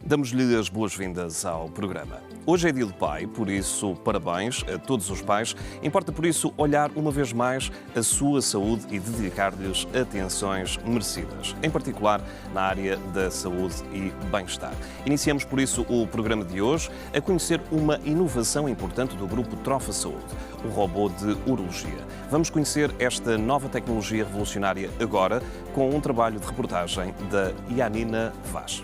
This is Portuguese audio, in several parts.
Damos-lhe as boas-vindas ao programa. Hoje é Dia do Pai, por isso, parabéns a todos os pais. Importa, por isso, olhar uma vez mais a sua saúde e dedicar-lhes atenções merecidas, em particular na área da saúde e bem-estar. Iniciamos, por isso, o programa de hoje a conhecer uma inovação importante do grupo Trofa Saúde, o robô de urologia. Vamos conhecer esta nova tecnologia revolucionária agora com um trabalho de reportagem da Yanina Vaz.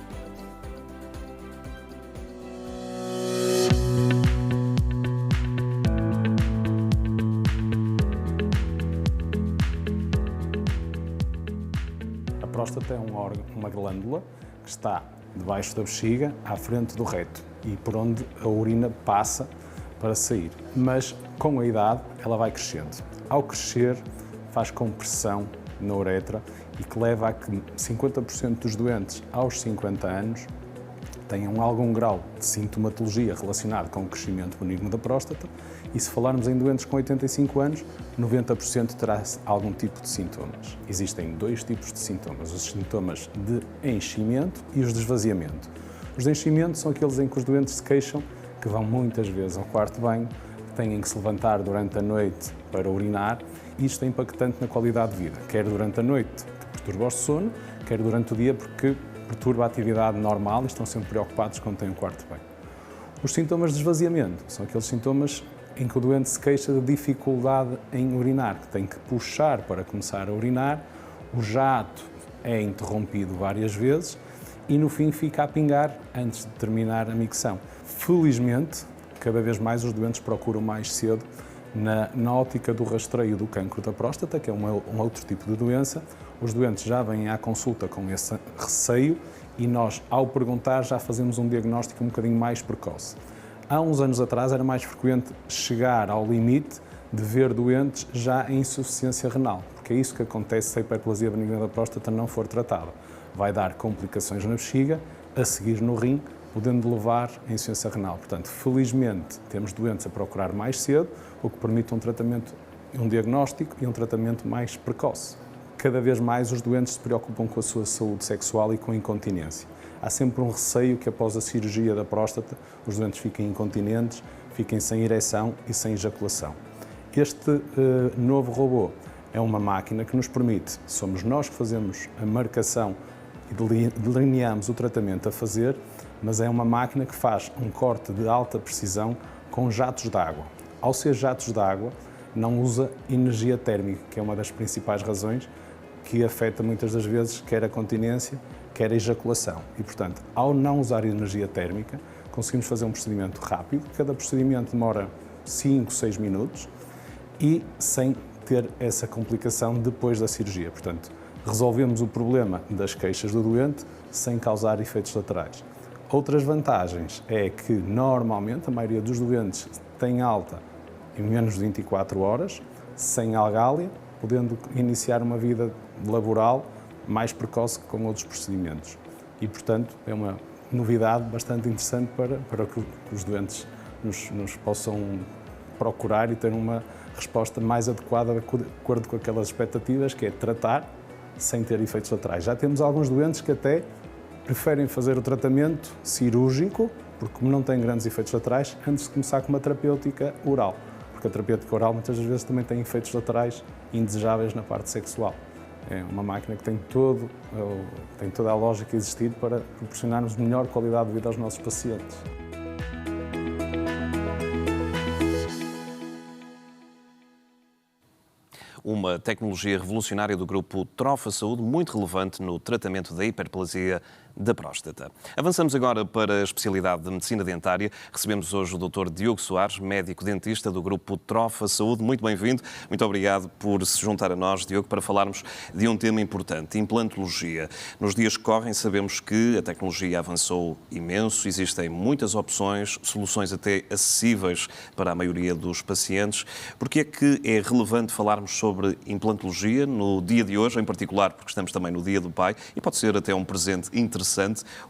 A próstata é um órgão, uma glândula que está debaixo da bexiga, à frente do reto e por onde a urina passa para sair. Mas com a idade ela vai crescendo. Ao crescer faz compressão na uretra e que leva a que 50% dos doentes aos 50 anos tenham algum grau de sintomatologia relacionado com o crescimento benigno da próstata e se falarmos em doentes com 85 anos, 90% terá algum tipo de sintomas. Existem dois tipos de sintomas, os sintomas de enchimento e os de esvaziamento. Os de enchimento são aqueles em que os doentes se queixam que vão muitas vezes ao quarto de banho, têm que se levantar durante a noite para urinar e isto é impactante na qualidade de vida, quer durante a noite, que perturba o sono, quer durante o dia, porque perturba a atividade normal e estão sempre preocupados quando têm um quarto de banho. Os sintomas de esvaziamento são aqueles sintomas em que o doente se queixa de dificuldade em urinar, que tem que puxar para começar a urinar, o jato é interrompido várias vezes e no fim fica a pingar antes de terminar a micção. Felizmente, cada vez mais os doentes procuram mais cedo na ótica do rastreio do cancro da próstata, que é um outro tipo de doença. Os doentes já vêm à consulta com esse receio e nós, ao perguntar, já fazemos um diagnóstico um bocadinho mais precoce. Há uns anos atrás era mais frequente chegar ao limite de ver doentes já em insuficiência renal, porque é isso que acontece se a hiperplasia benigna da próstata não for tratada. Vai dar complicações na bexiga, a seguir no rim, podendo levar à insuficiência renal. Portanto, felizmente, temos doentes a procurar mais cedo, o que permite um tratamento, um diagnóstico e um tratamento mais precoce. Cada vez mais os doentes se preocupam com a sua saúde sexual e com a incontinência. Há sempre um receio que após a cirurgia da próstata os doentes fiquem incontinentes, fiquem sem ereção e sem ejaculação. Este novo robô é uma máquina que nos permite, somos nós que fazemos a marcação e delineamos o tratamento a fazer, mas é uma máquina que faz um corte de alta precisão com jatos de água. Ao ser jatos de água, não usa energia térmica, que é uma das principais razões que afeta muitas das vezes quer a continência, quer a ejaculação. E, portanto, ao não usar energia térmica, conseguimos fazer um procedimento rápido. Cada procedimento demora 5, 6 minutos e sem ter essa complicação depois da cirurgia. Portanto, resolvemos o problema das queixas do doente sem causar efeitos laterais. Outras vantagens é que, normalmente, a maioria dos doentes tem alta em menos de 24 horas, sem algália, podendo iniciar uma vida laboral mais precoce que com outros procedimentos. E, portanto, é uma novidade bastante interessante para que os doentes nos possam procurar e ter uma resposta mais adequada de acordo com aquelas expectativas, que é tratar sem ter efeitos laterais. Já temos alguns doentes que até preferem fazer o tratamento cirúrgico, porque como não tem grandes efeitos laterais, antes de começar com uma terapêutica oral, porque a terapêutica oral muitas das vezes também tem efeitos laterais indesejáveis na parte sexual. É uma máquina que tem toda a lógica a existir para proporcionarmos melhor qualidade de vida aos nossos pacientes. Uma tecnologia revolucionária do grupo Trofa Saúde, muito relevante no tratamento da hiperplasia da próstata. Avançamos agora para a especialidade de Medicina Dentária. Recebemos hoje o Dr. Diogo Soares, médico-dentista do grupo Trofa Saúde. Muito bem-vindo. Muito obrigado por se juntar a nós, Diogo, para falarmos de um tema importante, implantologia. Nos dias que correm sabemos que a tecnologia avançou imenso, existem muitas opções, soluções até acessíveis para a maioria dos pacientes. Por que é que é relevante falarmos sobre implantologia no dia de hoje, em particular porque estamos também no Dia do Pai, e pode ser até um presente interessante,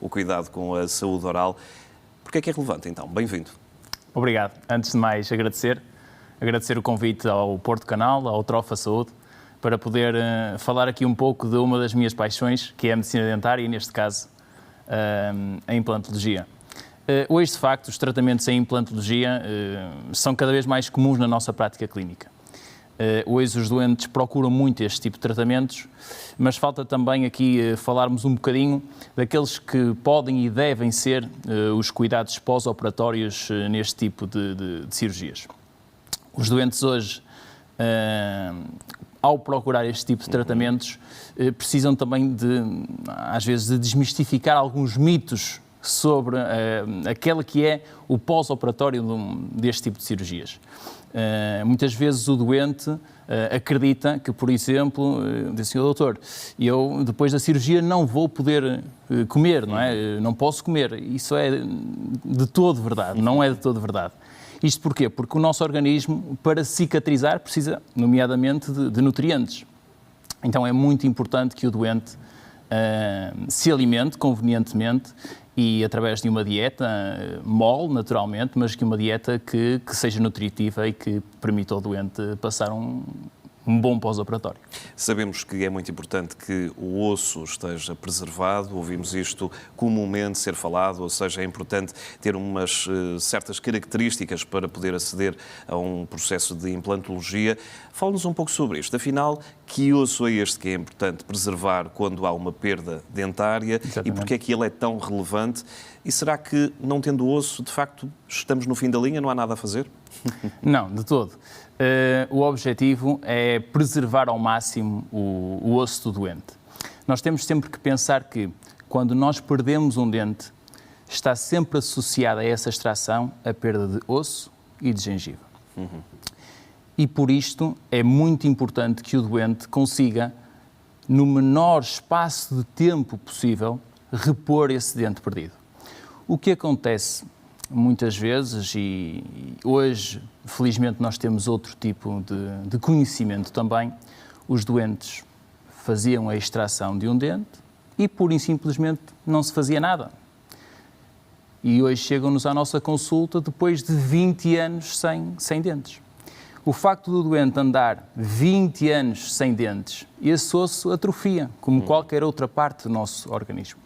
o cuidado com a saúde oral. Porque é que é relevante, então? Bem-vindo. Obrigado. Antes de mais, agradecer o convite ao Porto Canal, ao Trofa Saúde, para poder falar aqui um pouco de uma das minhas paixões, que é a medicina dentária e, neste caso, a implantologia. Hoje, de facto, os tratamentos em implantologia são cada vez mais comuns na nossa prática clínica. Hoje os doentes procuram muito este tipo de tratamentos, mas falta também aqui falarmos um bocadinho daqueles que podem e devem ser os cuidados pós-operatórios neste tipo de cirurgias. Os doentes hoje, ao procurar este tipo de tratamentos, precisam também às vezes, de desmistificar alguns mitos sobre aquele que é o pós-operatório deste tipo de cirurgias. Muitas vezes o doente acredita que, por exemplo, diz assim: doutor, eu depois da cirurgia não vou poder comer, não é? Não posso comer. Isso é de todo verdade, não é de todo verdade. Isto porquê? Porque o nosso organismo, para cicatrizar, precisa, nomeadamente, de nutrientes. Então é muito importante que o doente se alimente convenientemente e através de uma dieta mole, naturalmente, mas que uma dieta que seja nutritiva e que permita ao doente passar um bom pós-operatório. Sabemos que é muito importante que o osso esteja preservado, ouvimos isto comumente ser falado, ou seja, é importante ter umas certas características para poder aceder a um processo de implantologia. Fala-nos um pouco sobre isto. Afinal, que osso é este que é importante preservar quando há uma perda dentária? Exatamente. E porque é que ele é tão relevante? E será que, não tendo osso, de facto, estamos no fim da linha, não há nada a fazer? Não, de todo. O objetivo é preservar ao máximo o osso do doente. Nós temos sempre que pensar que, quando nós perdemos um dente, está sempre associada a essa extração a perda de osso e de gengiva. E por isto é muito importante que o doente consiga, no menor espaço de tempo possível, repor esse dente perdido. O que acontece muitas vezes, e hoje, felizmente, nós temos outro tipo de conhecimento também, os doentes faziam a extração de um dente e, pura e simplesmente, não se fazia nada. E hoje chegam-nos à nossa consulta depois de 20 anos sem dentes. O facto do doente andar 20 anos sem dentes, esse osso atrofia, como qualquer outra parte do nosso organismo.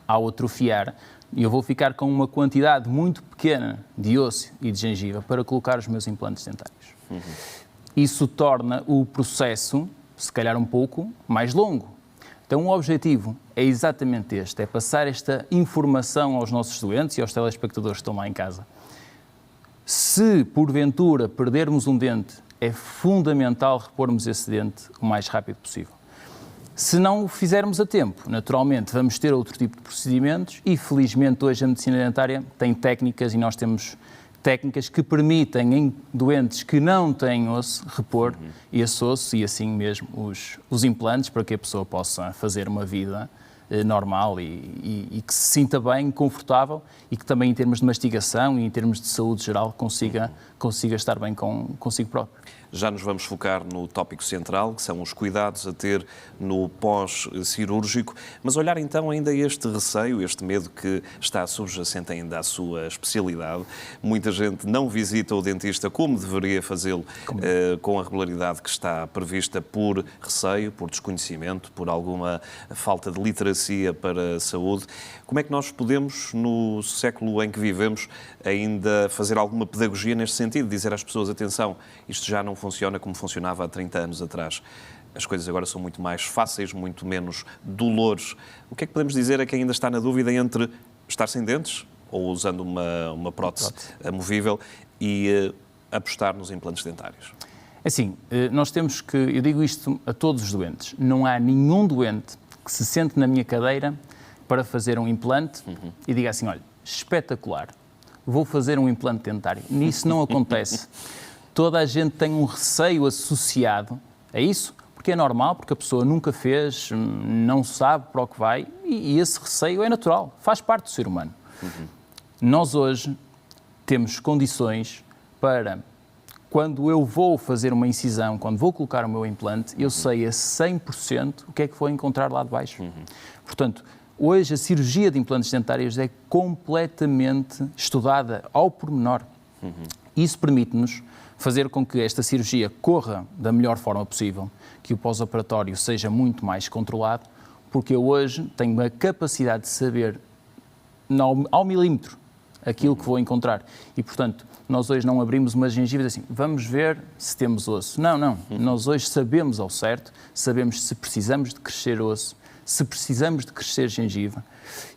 Ao atrofiar, eu vou ficar com uma quantidade muito pequena de osso e de gengiva para colocar os meus implantes dentários. Isso torna o processo, se calhar, um pouco mais longo. Então, o objetivo é exatamente este, é passar esta informação aos nossos doentes e aos telespectadores que estão lá em casa. Se, porventura, perdermos um dente, é fundamental repormos esse dente o mais rápido possível. Se não o fizermos a tempo, naturalmente, vamos ter outro tipo de procedimentos e, felizmente, hoje a medicina dentária tem técnicas e nós temos técnicas que permitem, em doentes que não têm osso, repor esse osso e, assim mesmo, os implantes para que a pessoa possa fazer uma vida normal e que se sinta bem, confortável e que também, em termos de mastigação e em termos de saúde geral, consiga estar bem consigo próprio. Já nos vamos focar no tópico central, que são os cuidados a ter no pós-cirúrgico, mas olhar então ainda este receio, este medo que está subjacente ainda à sua especialidade. Muita gente não visita o dentista como deveria fazê-lo, com a regularidade que está prevista, por receio, por desconhecimento, por alguma falta de literacia para a saúde. Como é que nós podemos, no século em que vivemos, ainda fazer alguma pedagogia neste sentido? Dizer às pessoas, atenção, isto já não funciona como funcionava há 30 anos atrás. As coisas agora são muito mais fáceis, muito menos dolores. O que é que podemos dizer a quem ainda está na dúvida entre estar sem dentes ou usando uma prótese amovível e apostar nos implantes dentários? Assim, nós temos que, eu digo isto a todos os doentes, não há nenhum doente que se sente na minha cadeira para fazer um implante e diga assim, olha, espetacular, vou fazer um implante dentário. Nisso não acontece. Toda a gente tem um receio associado a isso, porque é normal, porque a pessoa nunca fez, não sabe para o que vai, e esse receio é natural, faz parte do ser humano. Nós hoje temos condições para, quando eu vou fazer uma incisão, quando vou colocar o meu implante, eu sei a 100% o que é que vou encontrar lá de baixo. Portanto, hoje a cirurgia de implantes dentários é completamente estudada ao pormenor. Isso permite-nos fazer com que esta cirurgia corra da melhor forma possível, que o pós-operatório seja muito mais controlado, porque eu hoje tenho a capacidade de saber ao milímetro aquilo que vou encontrar. E, portanto, nós hoje não abrimos uma gengiva assim, vamos ver se temos osso. Não. Nós hoje sabemos ao certo, sabemos se precisamos de crescer osso, se precisamos de crescer gengiva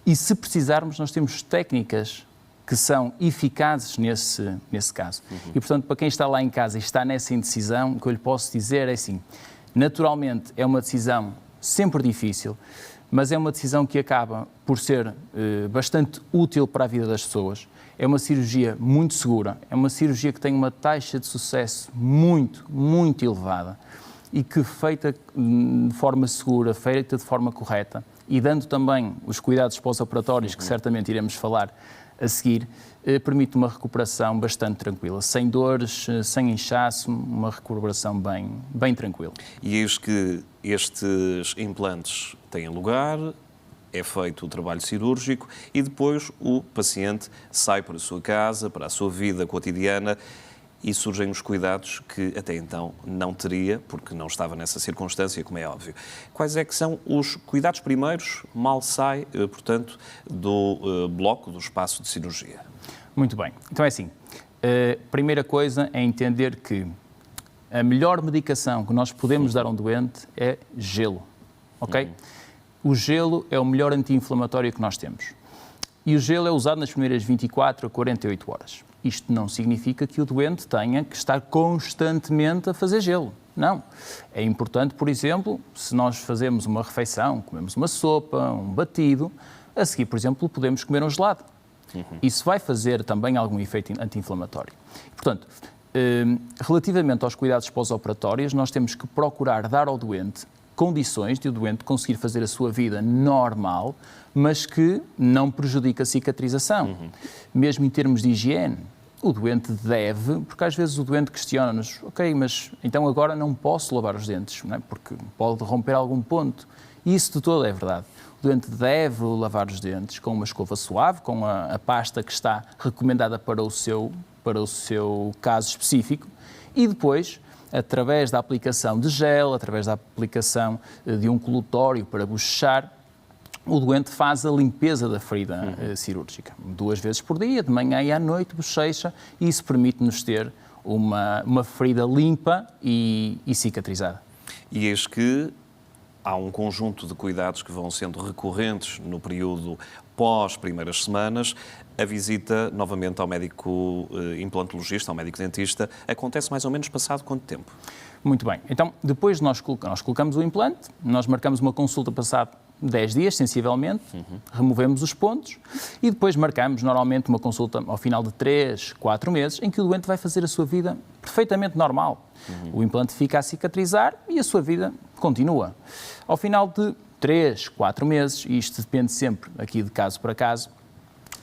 e, se precisarmos, nós temos técnicas que são eficazes nesse caso. E, portanto, para quem está lá em casa e está nessa indecisão, o que eu lhe posso dizer é assim, naturalmente é uma decisão sempre difícil, mas é uma decisão que acaba por ser bastante útil para a vida das pessoas. É uma cirurgia muito segura, é uma cirurgia que tem uma taxa de sucesso muito, muito elevada e que, feita de forma segura, feita de forma correta e dando também os cuidados pós-operatórios, que certamente iremos falar a seguir, permite uma recuperação bastante tranquila, sem dores, sem inchaço, uma recuperação bem tranquila. E eis que estes implantes têm lugar, é feito o trabalho cirúrgico e depois o paciente sai para a sua casa, para a sua vida cotidiana e surgem os cuidados que até então não teria, porque não estava nessa circunstância, como é óbvio. Quais é que são os cuidados primeiros, mal sai, portanto, do bloco, do espaço de cirurgia? Muito bem. Então é assim, a primeira coisa é entender que a melhor medicação que nós podemos dar a um doente é gelo, ok? O gelo é o melhor anti-inflamatório que nós temos. E o gelo é usado nas primeiras 24 a 48 horas. Isto não significa que o doente tenha que estar constantemente a fazer gelo. Não. É importante, por exemplo, se nós fazemos uma refeição, comemos uma sopa, um batido, a seguir, por exemplo, podemos comer um gelado. Isso vai fazer também algum efeito anti-inflamatório. Portanto, relativamente aos cuidados pós-operatórios, nós temos que procurar dar ao doente condições de o doente conseguir fazer a sua vida normal, mas que não prejudica a cicatrização. Mesmo em termos de higiene, o doente deve, porque às vezes o doente questiona-nos, ok, mas então agora não posso lavar os dentes, não é? Porque pode romper algum ponto. E isso de todo é verdade. O doente deve lavar os dentes com uma escova suave, com a pasta que está recomendada para o seu caso específico, e depois, através da aplicação de gel, através da aplicação de um colutório para bochechar, o doente faz a limpeza da ferida cirúrgica. 2 vezes por dia, de manhã e à noite, bochecha, e isso permite-nos ter uma ferida limpa e cicatrizada. E eis que há um conjunto de cuidados que vão sendo recorrentes no período pós-primeiras semanas. A visita novamente ao médico implantologista, ao médico dentista, acontece mais ou menos passado quanto tempo? Muito bem. Então, depois nós colocamos o implante, nós marcamos uma consulta passado 10 dias, sensivelmente, removemos os pontos e depois marcamos normalmente uma consulta ao final de 3, 4 meses, em que o doente vai fazer a sua vida perfeitamente normal. O implante fica a cicatrizar e a sua vida continua. Ao final de 3, 4 meses, e isto depende sempre aqui de caso para caso,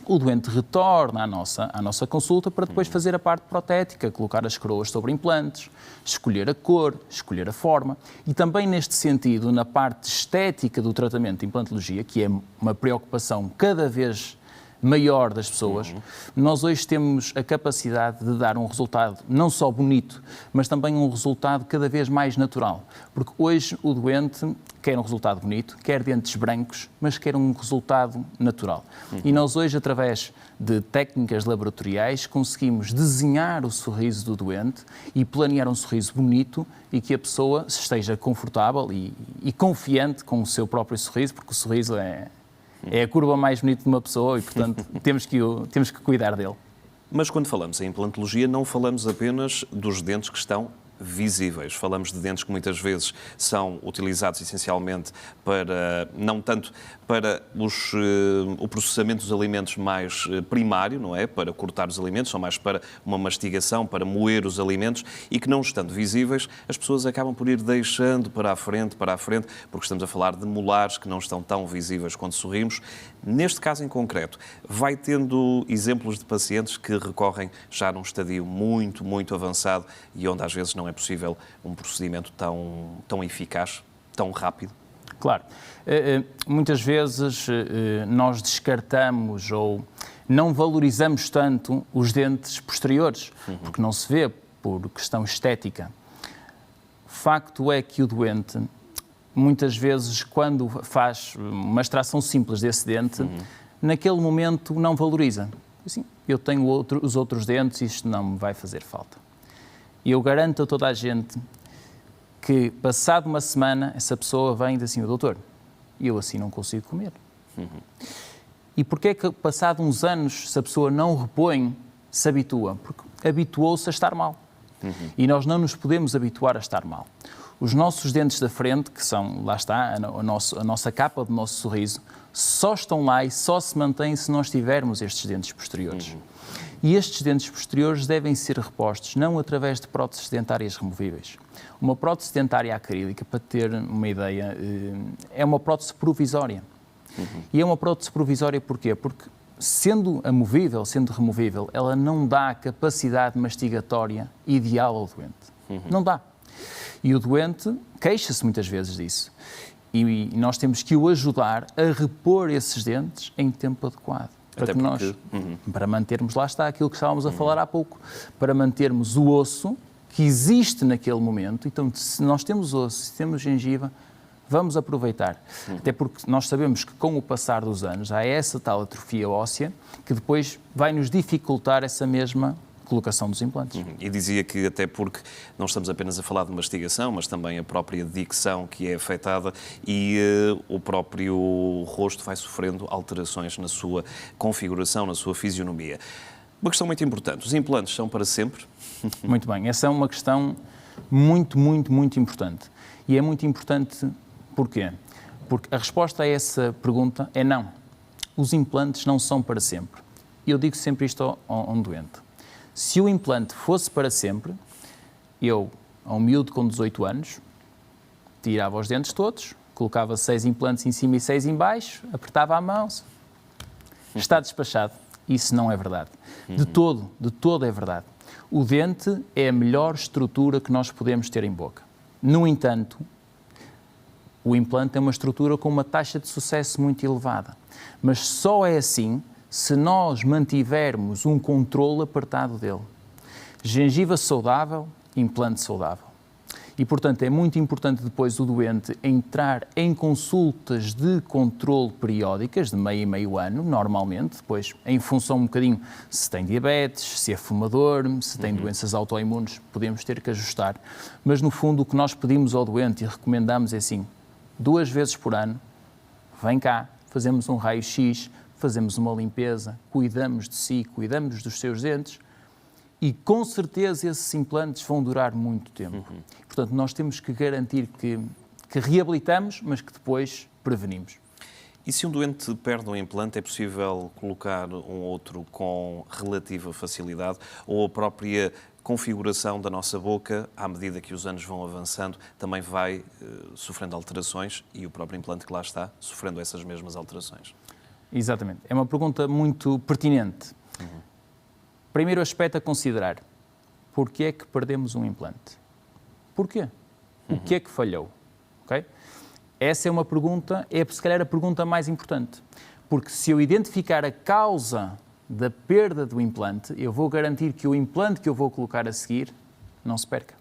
o doente retorna à nossa consulta para depois fazer a parte protética, colocar as coroas sobre implantes, escolher a cor, escolher a forma. E também neste sentido, na parte estética do tratamento de implantologia, que é uma preocupação cada vez maior das pessoas, nós hoje temos a capacidade de dar um resultado não só bonito, mas também um resultado cada vez mais natural. Porque hoje o doente quer um resultado bonito, quer dentes brancos, mas quer um resultado natural. E nós hoje, através de técnicas laboratoriais, conseguimos desenhar o sorriso do doente e planear um sorriso bonito e que a pessoa esteja confortável e confiante com o seu próprio sorriso, porque o sorriso é a curva mais bonita de uma pessoa e, portanto, temos que cuidar dele. Mas quando falamos em implantologia, não falamos apenas dos dentes que estão visíveis. Falamos de dentes que muitas vezes são utilizados essencialmente para, não tanto para o processamento dos alimentos mais primário, não é? Para cortar os alimentos, são mais para uma mastigação, para moer os alimentos e que, não estando visíveis, as pessoas acabam por ir deixando para a frente, porque estamos a falar de molares que não estão tão visíveis quando sorrimos. Neste caso em concreto, vai tendo exemplos de pacientes que recorrem já num estadio muito, muito avançado e onde às vezes não é possível um procedimento tão eficaz, tão rápido? Claro. Muitas vezes nós descartamos ou não valorizamos tanto os dentes posteriores, porque não se vê por questão estética. O facto é que o doente, muitas vezes, quando faz uma extração simples desse dente, naquele momento não valoriza. Assim, eu tenho os outros dentes, isto não me vai fazer falta. E eu garanto a toda a gente que, passado uma semana, essa pessoa vem e diz assim: doutor, eu assim não consigo comer. E porquê é que, passado uns anos, se a pessoa não repõe, se habitua? Porque habituou-se a estar mal. E nós não nos podemos habituar a estar mal. Os nossos dentes da frente, que são, lá está, a nossa capa do nosso sorriso, só estão lá e só se mantêm se nós tivermos estes dentes posteriores. E estes dentes posteriores devem ser repostos, não através de próteses dentárias removíveis. Uma prótese dentária acrílica, para ter uma ideia, é uma prótese provisória. E é uma prótese provisória porquê? Porque, sendo amovível, sendo removível, ela não dá a capacidade mastigatória ideal ao doente. Não dá. E o doente queixa-se muitas vezes disso. E nós temos que o ajudar a repor esses dentes em tempo adequado. Para mantermos, lá está, aquilo que estávamos a falar há pouco, para mantermos o osso que existe naquele momento. Então, se nós temos osso, se temos gengiva, vamos aproveitar. Até porque nós sabemos que, com o passar dos anos, há essa tal atrofia óssea que depois vai nos dificultar essa mesma colocação dos implantes. E dizia que, até porque não estamos apenas a falar de mastigação, mas também a própria dicção que é afetada e o próprio rosto vai sofrendo alterações na sua configuração, na sua fisionomia. Uma questão muito importante: os implantes são para sempre? Muito bem, essa é uma questão muito, muito, muito importante. E é muito importante porquê? Porque a resposta a essa pergunta é não. Os implantes não são para sempre. E eu digo sempre isto a um doente. Se o implante fosse para sempre, eu, a um miúdo com 18 anos, tirava os dentes todos, colocava 6 implantes em cima e 6 em baixo, apertava a mão, está despachado. Isso não é verdade. De todo é verdade. O dente é a melhor estrutura que nós podemos ter em boca. No entanto, o implante é uma estrutura com uma taxa de sucesso muito elevada. Mas só é assim se nós mantivermos um controle apertado dele. Gengiva saudável, implante saudável. E, portanto, é muito importante depois o doente entrar em consultas de controle periódicas, de meio e meio ano, normalmente, depois, em função um bocadinho se tem diabetes, se é fumador, se tem doenças autoimunes, podemos ter que ajustar. Mas, no fundo, o que nós pedimos ao doente e recomendamos é assim: 2 vezes por ano, vem cá, fazemos um raio-x, fazemos uma limpeza, cuidamos de si, cuidamos dos seus dentes e, com certeza, esses implantes vão durar muito tempo. Portanto, nós temos que garantir que reabilitamos, mas que depois prevenimos. E se um doente perde um implante, é possível colocar um outro com relativa facilidade, ou a própria configuração da nossa boca, à medida que os anos vão avançando, também vai sofrendo alterações e o próprio implante que lá está sofrendo essas mesmas alterações? Exatamente. É uma pergunta muito pertinente. Primeiro aspecto a considerar: porquê é que perdemos um implante? Porquê? O que é que falhou? Okay? Essa é uma pergunta, se calhar a pergunta mais importante. Porque se eu identificar a causa da perda do implante, eu vou garantir que o implante que eu vou colocar a seguir não se perca.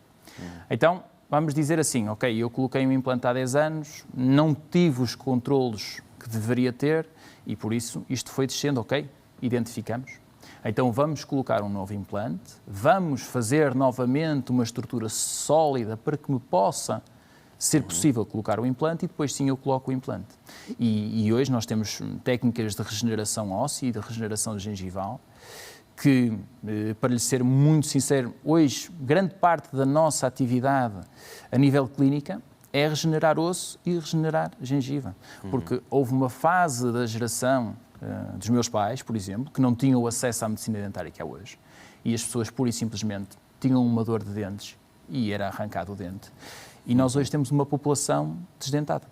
Então, vamos dizer assim: ok, eu coloquei um implante há 10 anos, não tive os controlos que deveria ter e, por isso, isto foi descendo, ok, identificamos. Então vamos colocar um novo implante, vamos fazer novamente uma estrutura sólida para que me possa ser possível colocar o implante e depois sim eu coloco o implante. E hoje nós temos técnicas de regeneração óssea e de regeneração gengival que, para lhe ser muito sincero, hoje grande parte da nossa atividade a nível clínica é regenerar osso e regenerar gengiva. Porque houve uma fase da geração dos meus pais, por exemplo, que não tinham acesso à medicina dentária que há hoje. E as pessoas, pura e simplesmente, tinham uma dor de dentes e era arrancado o dente. E nós hoje temos uma população desdentada.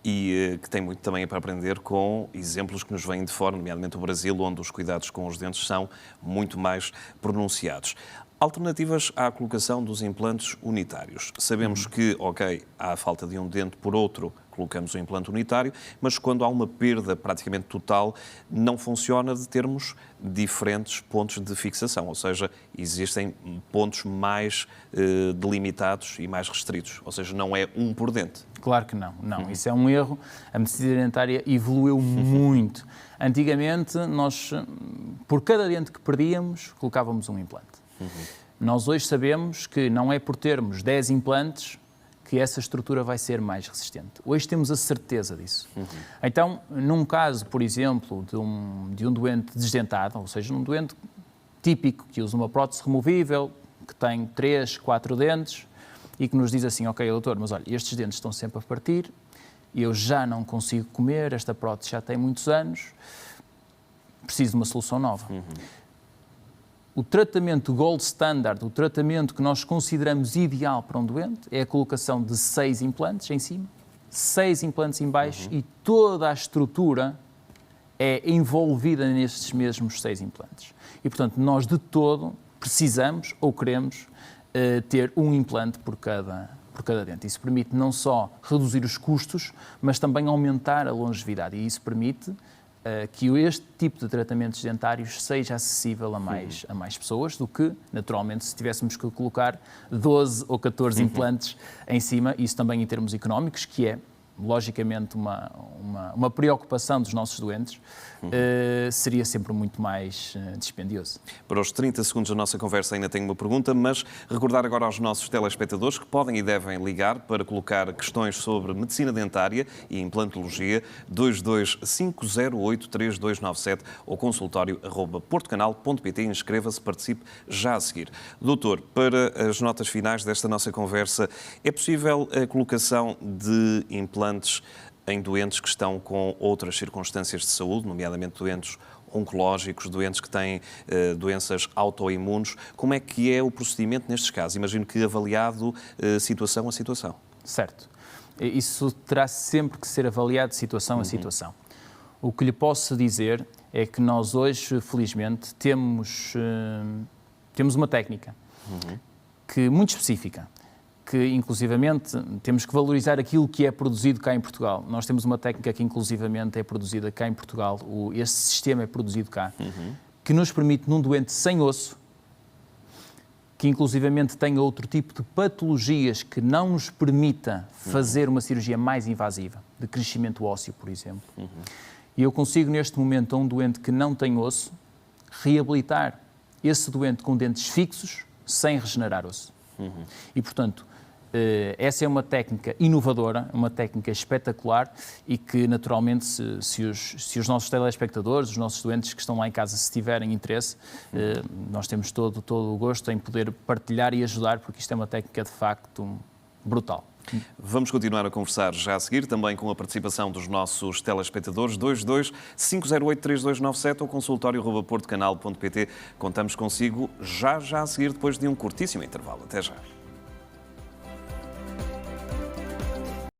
E que tem muito também para aprender com exemplos que nos vêm de fora, nomeadamente o Brasil, onde os cuidados com os dentes são muito mais pronunciados. Alternativas à colocação dos implantes unitários. Sabemos que, ok, há a falta de um dente por outro colocamos o implante unitário, mas quando há uma perda praticamente total, não funciona de termos diferentes pontos de fixação, ou seja, existem pontos mais delimitados e mais restritos, ou seja, não é um por dente. Claro que não, não. Isso é um erro. A medicina dentária evoluiu muito. Antigamente, nós, por cada dente que perdíamos, colocávamos um implante. Nós hoje sabemos que não é por termos 10 implantes que essa estrutura vai ser mais resistente. Hoje temos a certeza disso. Então, num caso, por exemplo, de um doente desdentado, ou seja, um doente típico que usa uma prótese removível, que tem 3, 4 dentes, e que nos diz assim, ok, doutor, mas olha, estes dentes estão sempre a partir, eu já não consigo comer, esta prótese já tem muitos anos, preciso de uma solução nova. O tratamento gold standard, o tratamento que nós consideramos ideal para um doente, é a colocação de 6 implantes em cima, 6 implantes em baixo e toda a estrutura é envolvida nestes mesmos 6 implantes. E, portanto, nós de todo precisamos ou queremos ter um implante por cada dente. Isso permite não só reduzir os custos, mas também aumentar a longevidade. E isso permite que este tipo de tratamentos dentários seja acessível a mais pessoas do que, naturalmente, se tivéssemos que colocar 12 ou 14 implantes em cima. Isso também em termos económicos, que é, logicamente, uma preocupação dos nossos doentes, seria sempre muito mais dispendioso. Para os 30 segundos da nossa conversa ainda tenho uma pergunta, mas recordar agora aos nossos telespectadores que podem e devem ligar para colocar questões sobre medicina dentária e implantologia 225083297 ou consultório@portocanal.pt. Inscreva-se, participe já a seguir. Doutor, para as notas finais desta nossa conversa, é possível a colocação de implantes em doentes que estão com outras circunstâncias de saúde, nomeadamente doentes oncológicos, doentes que têm doenças autoimunes? Como é que é o procedimento nestes casos? Imagino que avaliado situação a situação. Certo. Isso terá sempre que ser avaliado de situação a situação. O que lhe posso dizer é que nós hoje, felizmente, temos uma técnica muito específica, que inclusivamente temos que valorizar aquilo que é produzido cá em Portugal. Nós temos uma técnica que inclusivamente é produzida cá em Portugal, este sistema é produzido cá, que nos permite num doente sem osso, que inclusivamente tenha outro tipo de patologias que não nos permita fazer uma cirurgia mais invasiva, de crescimento ósseo, por exemplo. E eu consigo neste momento a um doente que não tem osso, reabilitar esse doente com dentes fixos, sem regenerar osso. E, portanto, essa é uma técnica inovadora, uma técnica espetacular e que, naturalmente, se os nossos telespectadores, os nossos doentes que estão lá em casa, se tiverem interesse, nós temos todo o gosto em poder partilhar e ajudar, porque isto é uma técnica, de facto, brutal. Vamos continuar a conversar já a seguir, também com a participação dos nossos telespectadores. 225083297 ou consultório@portocanal.pt. Contamos consigo já a seguir, depois de um curtíssimo intervalo. Até já.